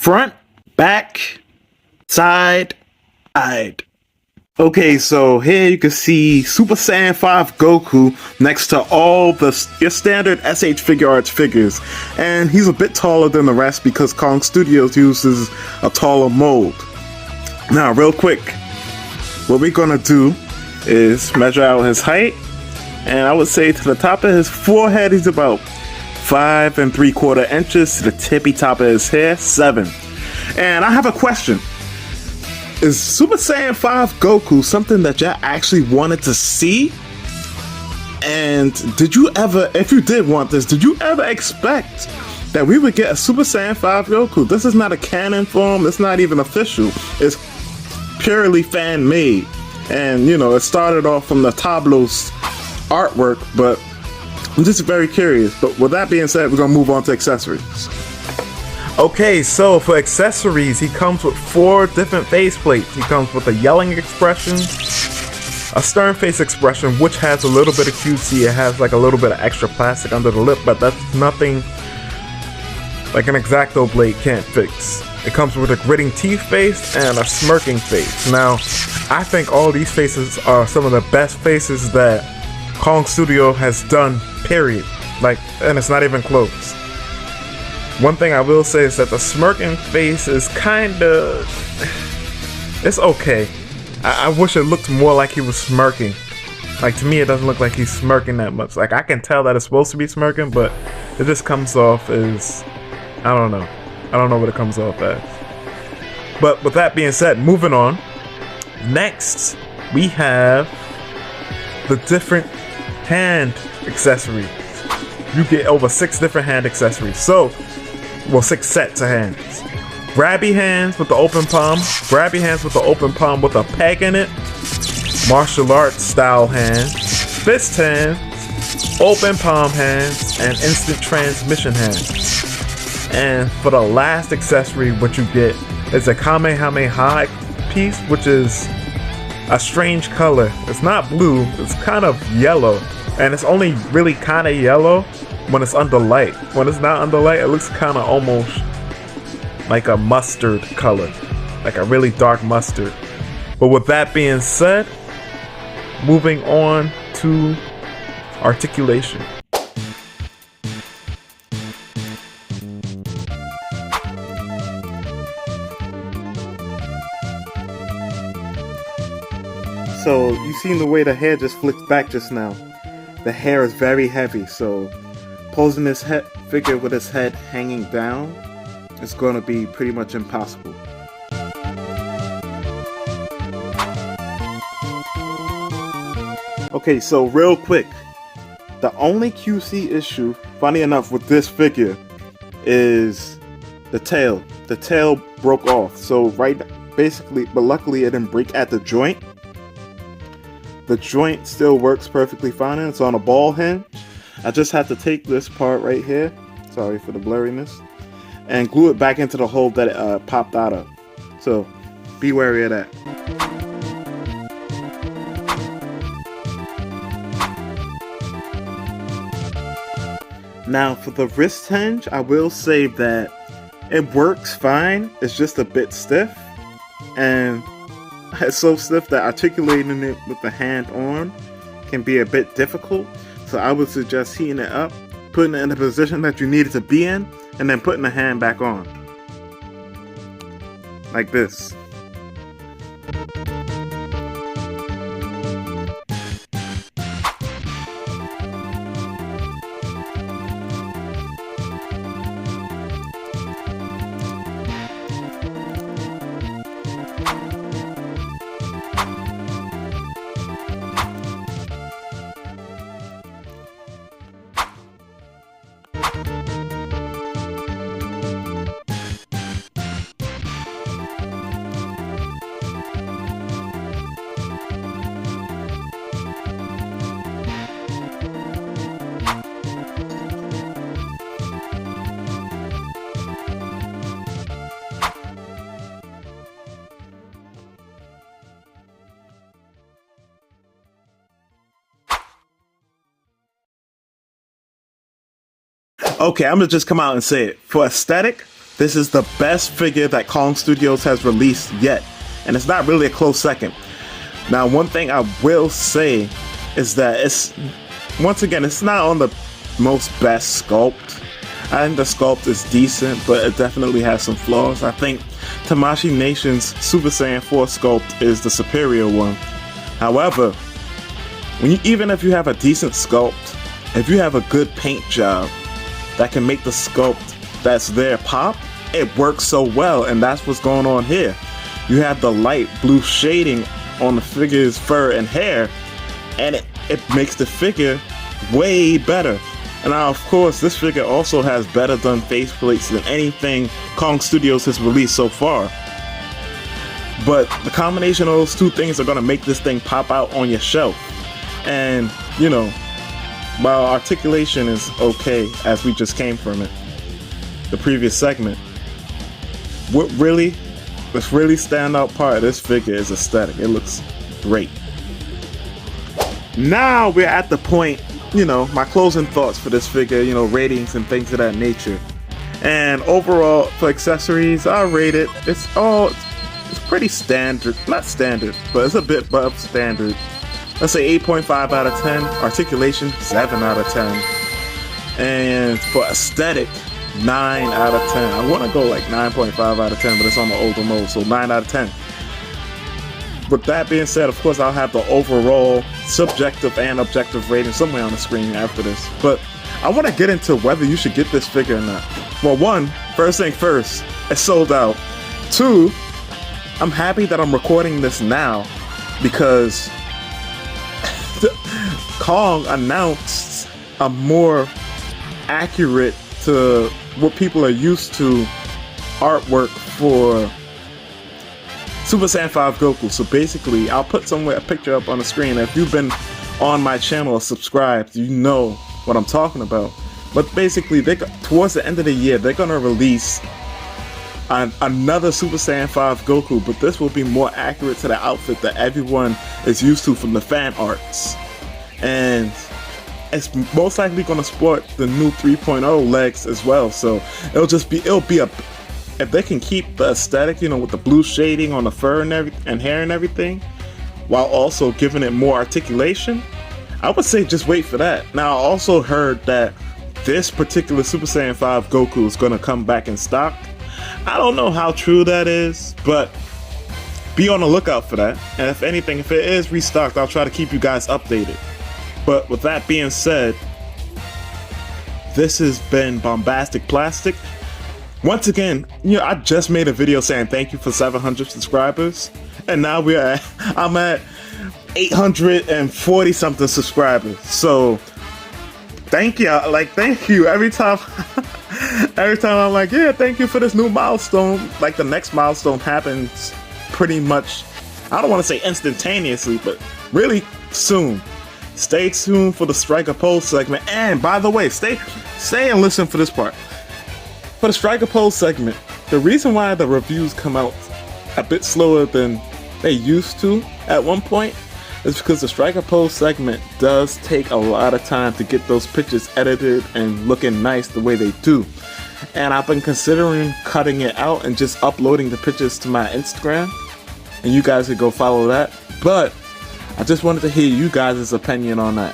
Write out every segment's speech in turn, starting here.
front, back, side, side. Okay, so here you can see Super Saiyan 5 Goku next to all your standard SH Figuarts figures. And he's a bit taller than the rest because Kong Studios uses a taller mold. Now, real quick, what we're gonna do is measure out his height. And I would say to the top of his forehead, he's about 5 3/4 inches. To the tippy top of his hair, 7. And I have a question. Is Super Saiyan 5 Goku something that y'all actually wanted to see? And did you ever, if you did want this, did you ever expect that we would get a Super Saiyan 5 Goku? This is not a canon form. It's not even official. It's purely fan made. And, you know, it started off from the Tablos artwork, but I'm just very curious. But with that being said, we're gonna move on to accessories. Okay, so for accessories, he comes with 4 different face plates. He comes with a yelling expression, a stern face expression, which has a little bit of QC. It has like a little bit of extra plastic under the lip, but that's nothing like an X-Acto blade can't fix. It comes with a gritting teeth face and a smirking face. Now, I think all these faces are some of the best faces that Kong Studio has done, period. Like, and it's not even close. One thing I will say is that the smirking face is kinda... it's okay. I wish it looked more like he was smirking. Like, to me, it doesn't look like he's smirking that much. Like, I can tell that it's supposed to be smirking, but it just comes off as... I don't know. I don't know what it comes off as. But with that being said, moving on. Next, we have the different hand accessories. You get over 6 different hand accessories. So, well, 6 sets of hands. Grabby hands with the open palm. Grabby hands with the open palm with a peg in it. Martial arts style hands. Fist hands. Open palm hands. And instant transmission hands. And for the last accessory, what you get is a Kamehameha piece, which is a strange color. It's not blue, it's kind of yellow. And it's only really kind of yellow when it's under light. When it's not under light, it looks kind of almost like a mustard color. Like a really dark mustard. But with that being said, moving on to articulation. So, you seen the way the hair just flicked back just now. The hair is very heavy, so posing this figure with his head hanging down is going to be pretty much impossible. Okay, so real quick. The only QC issue, funny enough, with this figure is the tail. The tail broke off. So, basically, but luckily it didn't break at the joint. The joint still works perfectly fine and it's on a ball hinge. I just have to take this part right here, sorry for the blurriness, and glue it back into the hole that it popped out of. So be wary of that. Now for the wrist hinge, I will say that it works fine. It's just a bit stiff, and it's so stiff that articulating it with the hand on can be a bit difficult. So I would suggest heating it up, putting it in the position that you need it to be in, and then putting the hand back on. Like this. Okay, I'm gonna just come out and say it. For aesthetic, this is the best figure that Kong Studios has released yet, and it's not really a close second. Now, one thing I will say is that it's not on the most best sculpt. I think the sculpt is decent, but it definitely has some flaws. I think Tamashii Nation's Super Saiyan 4 sculpt is the superior one. However, even if you have a decent sculpt, if you have a good paint job that can make the sculpt that's there pop, it works so well, and that's what's going on here. You have the light blue shading on the figure's fur and hair, and it makes the figure way better. And now, of course, this figure also has better done faceplates than anything Kong Studios has released so far. But the combination of those two things are going to make this thing pop out on your shelf. And, you know, while articulation is okay, as we just came from it, the previous segment, this really standout part of this figure is aesthetic. It looks great. Now we're at the point, you know, my closing thoughts for this figure, you know, ratings and things of that nature. And overall, for accessories, I'll rate it. It's pretty standard. Not standard, but it's a bit above standard. Let's say 8.5 out of 10. Articulation, 7 out of 10. And for aesthetic, 9 out of 10. I want to go like 9.5 out of 10, but it's on the older mode, so 9 out of 10. With that being said, of course, I'll have the overall subjective and objective rating somewhere on the screen after this. But I want to get into whether you should get this figure or not. Well, first thing first, it's sold out. 2, I'm happy that I'm recording this now because Kong announced a more accurate to what people are used to artwork for Super Saiyan 5 Goku. So basically, I'll put somewhere a picture up on the screen. If you've been on my channel or subscribed, you know what I'm talking about. But basically, towards the end of the year, they're gonna release another Super Saiyan 5 Goku, but this will be more accurate to the outfit that everyone is used to from the fan arts. And it's most likely gonna sport the new 3.0 legs as well. So it'll be a if they can keep the aesthetic, you know, with the blue shading on the fur and hair and everything, while also giving it more articulation, I would say just wait for that. Now, I also heard that this particular Super Saiyan 5 Goku is going to come back in stock. I don't know how true that is, but be on the lookout for that. And if anything, if it is restocked, I'll try to keep you guys updated. But with that being said, this has been Bombastic Plastic. Once again, you know, I just made a video saying thank you for 700 subscribers, and now I'm at 840 something subscribers. So thank you, thank you every time. Every time I'm like, yeah, thank you for this new milestone. Like the next milestone happens pretty much, I don't want to say instantaneously, but really soon. Stay tuned for the Striker Pose segment. And by the way, stay and listen for this part. For the Striker Pose segment, the reason why the reviews come out a bit slower than they used to at one point is because the Striker Pose segment does take a lot of time to get those pictures edited and looking nice the way they do. And I've been considering cutting it out and just uploading the pictures to my Instagram, and you guys could go follow that. But I just wanted to hear you guys' opinion on that.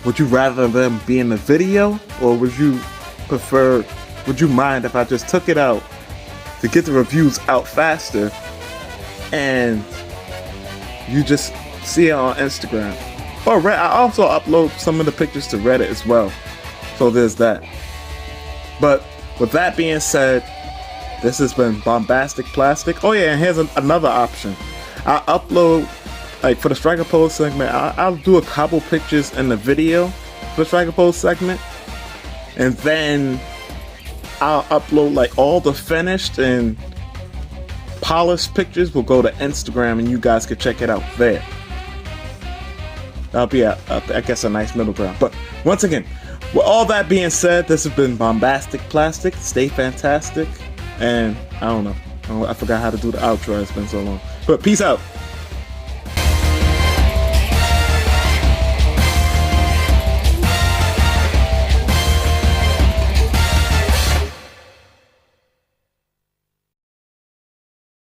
Would you rather them be in the video, or would you mind if I just took it out to get the reviews out faster and you just see it on Instagram? Or I also upload some of the pictures to Reddit as well, so there's that. But with that being said, this has been Bombastic Plastic. Oh yeah, and here's another option. I upload, like for the Striker Pose segment, I'll do a couple pictures in the video for the Striker Pose segment, and then I'll upload like all the finished and polished pictures will go to Instagram, and you guys can check it out there. That'll be I guess a nice middle ground. But once again, with all that being said, this has been Bombastic Plastic. Stay fantastic, and I don't know, I forgot how to do the outro. It's been so long, but peace out.